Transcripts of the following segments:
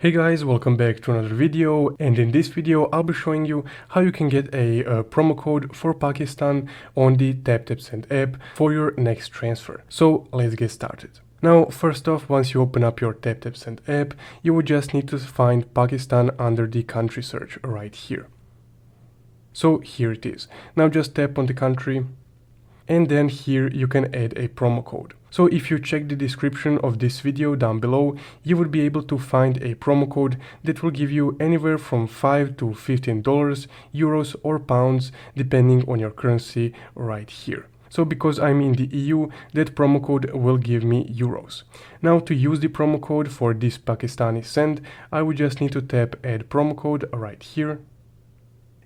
Hey guys, welcome back to another video, and in this video I'll be showing you how you can get a promo code for Pakistan on the TapTap Send app for your next transfer. So let's get started. Now first off, once you open up your TapTap Send app, you would just need to find Pakistan under the country search right here. So here it is. Now just tap on the country, and then here you can add a promo code. So if you check the description of this video down below, you would be able to find a promo code that will give you anywhere from $5 to $15, euros or pounds, depending on your currency right here. So because I'm in the EU, that promo code will give me euros. Now to use the promo code for this Pakistani send, I would just need to tap add promo code right here,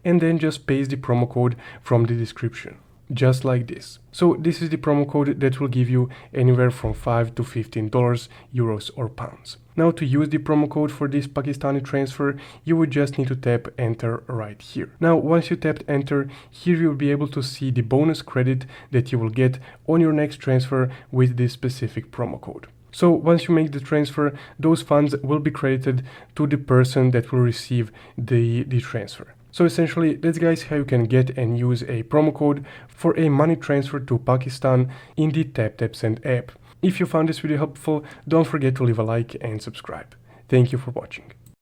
and then just paste the promo code from the description. Just like this. So this is the promo code that will give you anywhere from $5 to $15, euros or pounds. Now to use the promo code for this Pakistani transfer, you would just need to tap enter right here. Now once you tapped enter, here you'll be able to see the bonus credit that you will get on your next transfer with this specific promo code. So once you make the transfer, those funds will be credited to the person that will receive the transfer. So essentially, that's guys how you can get and use a promo code for a money transfer to Pakistan in the TapTap Send app. If you found this video helpful, don't forget to leave a like and subscribe. Thank you for watching.